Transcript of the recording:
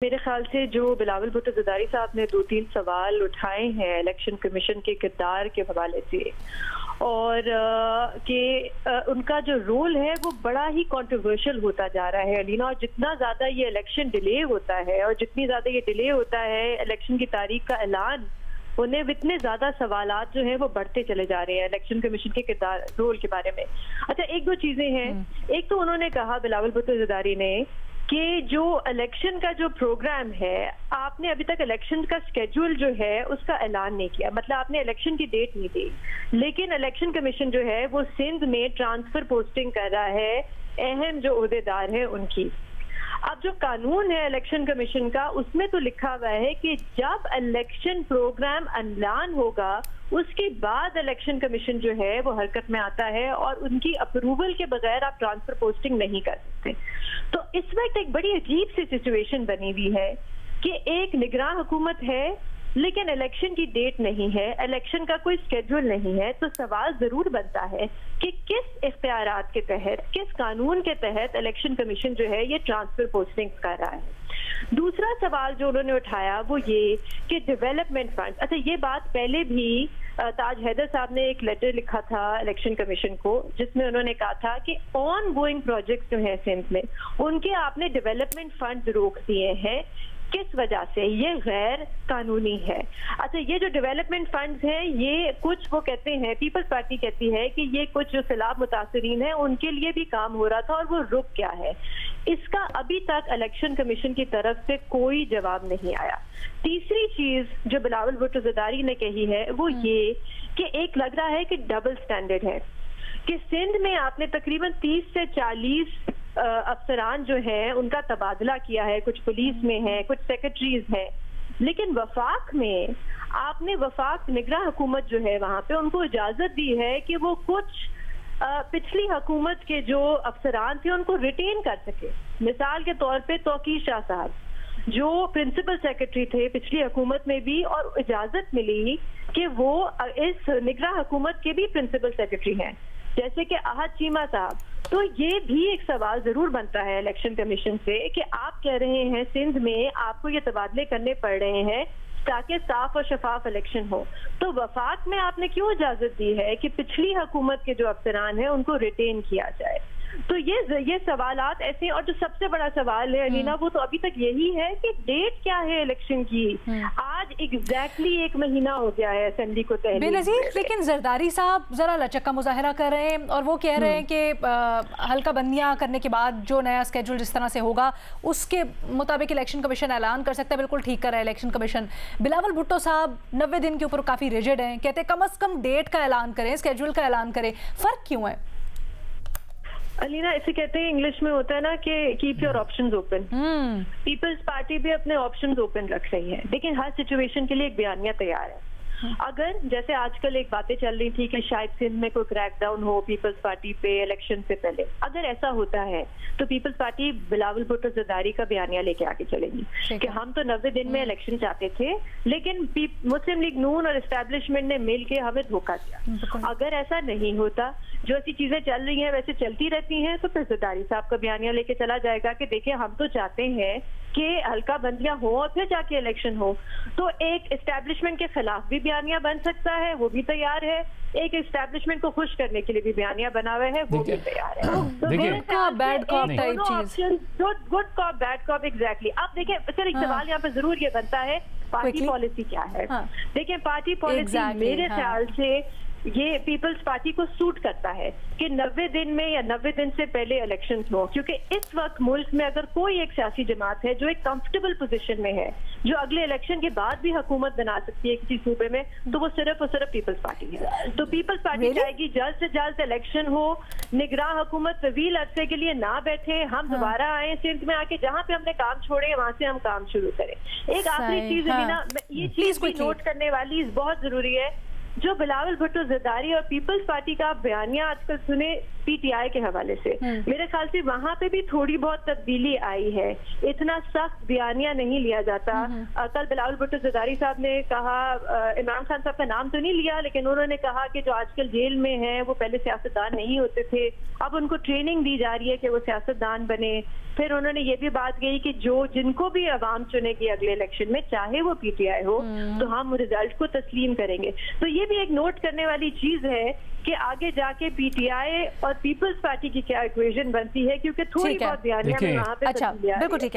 मेरे ख्याल से जो बिलावल भुट्टो ज़रदारी साहब ने 2-3 सवाल उठाए हैं इलेक्शन कमीशन के किरदार के हवाले से और उनका जो रोल है वो बड़ा ही कंट्रोवर्शियल होता जा रहा है अलीना। और जितना ज़्यादा ये इलेक्शन डिले होता है और जितनी ज़्यादा ये डिले होता है इलेक्शन की तारीख का ऐलान उन्हें इतने ज़्यादा सवालात जो हैं वो बढ़ते चले जा रहे हैं इलेक्शन कमीशन के किरदार रोल के बारे में। अच्छा, एक दो चीज़ें हैं। एक तो उन्होंने कहा बिलावल भुट्टो ज़रदारी ने कि जो इलेक्शन का जो प्रोग्राम है आपने अभी तक इलेक्शन का स्केड्यूल जो है उसका ऐलान नहीं किया, मतलब आपने इलेक्शन की डेट नहीं दी, लेकिन इलेक्शन कमीशन जो है वो सिंध में ट्रांसफर पोस्टिंग कर रहा है अहम जो ओहदेदार हैं उनकी। अब जो कानून है इलेक्शन कमीशन का उसमें तो लिखा हुआ है कि जब इलेक्शन प्रोग्राम ऐलान होगा उसके बाद इलेक्शन कमीशन जो है वो हरकत में आता है और उनकी अप्रूवल के बगैर आप ट्रांसफर पोस्टिंग नहीं कर सकते। तो इस वक्त एक बड़ी अजीब सी सिचुएशन बनी हुई है कि एक निगरान हुकूमत है लेकिन इलेक्शन की डेट नहीं है, इलेक्शन का कोई स्केड्यूल नहीं है। तो सवाल जरूर बनता है कि किस इख्तियारात के तहत, किस कानून के तहत इलेक्शन कमीशन जो है ये ट्रांसफर पोस्टिंग कर रहा है। दूसरा सवाल जो उन्होंने उठाया वो ये कि डेवलपमेंट फंड, अच्छा ये बात पहले भी ताज हैदर साहब ने एक लेटर लिखा था इलेक्शन कमीशन को जिसमें उन्होंने कहा था कि ऑन गोइंग प्रोजेक्ट जो है सिंध में उनके आपने डेवलपमेंट फंड रोक दिए हैं। किस वजह से? ये गैर कानूनी है। अच्छा, ये जो डेवलपमेंट फंड्स हैं ये कुछ वो कहते हैं, पीपल्स पार्टी कहती है कि ये कुछ जो सैलाब मुतासरीन हैं उनके लिए भी काम हो रहा था और वो रुक गया है। इसका अभी तक इलेक्शन कमीशन की तरफ से कोई जवाब नहीं आया। तीसरी चीज जो बिलावल भुट्टो ज़रदारी ने कही है वो ये कि एक लग रहा है कि डबल स्टैंडर्ड है कि सिंध में आपने तकरीबन 30 से 40 अफसरान जो हैं उनका तबादला किया है, कुछ पुलिस में है, कुछ सेक्रेटरीज हैं, लेकिन वफाक में आपने वफाक निगरान हुकूमत जो है वहां पे उनको इजाजत दी है कि वो कुछ पिछली हुकूमत के जो अफसरान थे उनको रिटेन कर सके। मिसाल के तौर पे तौकीर शाह साहब जो प्रिंसिपल सेक्रेटरी थे पिछली हुकूमत में भी और इजाजत मिली कि वो इस निगरान हुकूमत के भी प्रिंसिपल सेक्रेटरी हैं, जैसे कि अहद चीमा साहब। तो ये भी एक सवाल जरूर बनता है इलेक्शन कमीशन से कि आप कह रहे हैं सिंध में आपको ये तबादले करने पड़ रहे हैं ताकि साफ और शफाफ इलेक्शन हो, तो वफाक में आपने क्यों इजाजत दी है कि पिछली हुकूमत के जो अफसरान हैं उनको रिटेन किया जाए? तो ये सवालात ऐसे। और जो सबसे बड़ा सवाल है अलीना वो तो अभी तक यही है कि डेट क्या है इलेक्शन की। आज एग्जैक्टली 1 महीना हो गया है असेंबली को तहरीर। बेनज़ीर, लेकिन ज़रदारी साहब जरा लचक का मुजाहरा कर रहे हैं और वो कह रहे हैं कि हल्का बंदियां करने के बाद जो नया स्केड्यूल जिस तरह से होगा उसके मुताबिक इलेक्शन कमीशन ऐलान कर सकता है। बिल्कुल ठीक कर रहा है इलेक्शन कमीशन। बिलावल भुट्टो साहब 90 दिन के ऊपर काफी रिजिड हैं, कहते हैं कम अज कम डेट का ऐलान करें, स्केड्यूल का ऐलान करें। फर्क क्यों है अलीना? इसे कहते हैं इंग्लिश में होता है ना कि keep your options open. People's party भी अपने ऑप्शंस ओपन रख रही है, लेकिन हर सिचुएशन के लिए एक बयानिया तैयार है। अगर जैसे आजकल एक बातें चल रही थी कि शायद सिंध में कोई क्रैकडाउन हो पीपल्स पार्टी पे इलेक्शन से पहले, अगर ऐसा होता है तो पीपल्स पार्टी बिलावल भुट्टो ज़रदारी का बयानिया लेके आगे चलेगी कि हम तो 90 दिन में इलेक्शन चाहते थे लेकिन मुस्लिम लीग नून और एस्टैब्लिशमेंट ने मिल के हमें धोखा दिया। अगर ऐसा नहीं होता, जो ऐसी चीजें चल रही हैं वैसे चलती रहती हैं, तो फिर ज़रदारी साहब का बयानिया लेके चला जाएगा कि देखिए हम तो चाहते हैं कि हल्का बंदियां हो और फिर जाके इलेक्शन हो। तो एक एस्टैब्लिशमेंट के खिलाफ भी बयानिया बन सकता है, वो भी तैयार है। एक एस्टैब्लिशमेंट को खुश करने के लिए भी बयानिया बना हुआ है, वो भी तैयार है। Good cop bad cop type चीज, good cop bad cop, exactly. अब देखिए सर, एक सवाल यहाँ पे जरूर ये बनता है, पार्टी पॉलिसी क्या है? देखिए पार्टी पॉलिसी मेरे ख्याल से ये पीपल्स पार्टी को सूट करता है कि 90 दिन में या 90 दिन से पहले इलेक्शन हो, क्योंकि इस वक्त मुल्क में अगर कोई एक सियासी जमात है जो एक कंफर्टेबल पोजीशन में है, जो अगले इलेक्शन के बाद भी हुकूमत बना सकती है किसी सूबे में, तो वो सिर्फ और सिर्फ पीपल्स पार्टी है। तो पीपल्स पार्टी चाहेगी जल्द से जल्द इलेक्शन हो, निगरान हुकूमत तवील अरसे के लिए ना बैठे, हम दोबारा आए सिंध में आके जहाँ पे हमने काम छोड़े वहां से हम काम शुरू करें। एक आखिरी चीज है ना, ये चीज भी नोट करने वाली बहुत जरूरी है, जो बिलावल भुट्टो ज़रदारी और पीपल्स पार्टी का बयानिया आजकल सुने पीटीआई के हवाले से। मेरे ख्याल से वहां पे भी थोड़ी बहुत तब्दीली आई है, इतना सख्त बयानिया नहीं लिया जाता। कल बिलावल भुट्टो ज़रदारी साहब ने कहा, इमरान खान साहब का नाम तो नहीं लिया, लेकिन उन्होंने कहा कि जो आजकल जेल में हैं वो पहले सियासतदान नहीं होते थे, अब उनको ट्रेनिंग दी जा रही है कि वो सियासतदान बने। फिर उन्होंने ये भी बात कही कि जिनको भी अवाम चुनेगी अगले इलेक्शन में, चाहे वो पीटीआई हो, तो हम रिजल्ट को तस्लीम करेंगे। तो ये भी एक नोट करने वाली चीज है कि आगे जाके पीटीआई और पीपल्स पार्टी की क्या इक्वेशन बनती है, क्योंकि थोड़ी बहुत बयानिया में वहां पे अच्छा, बिल्कुल ठीक है।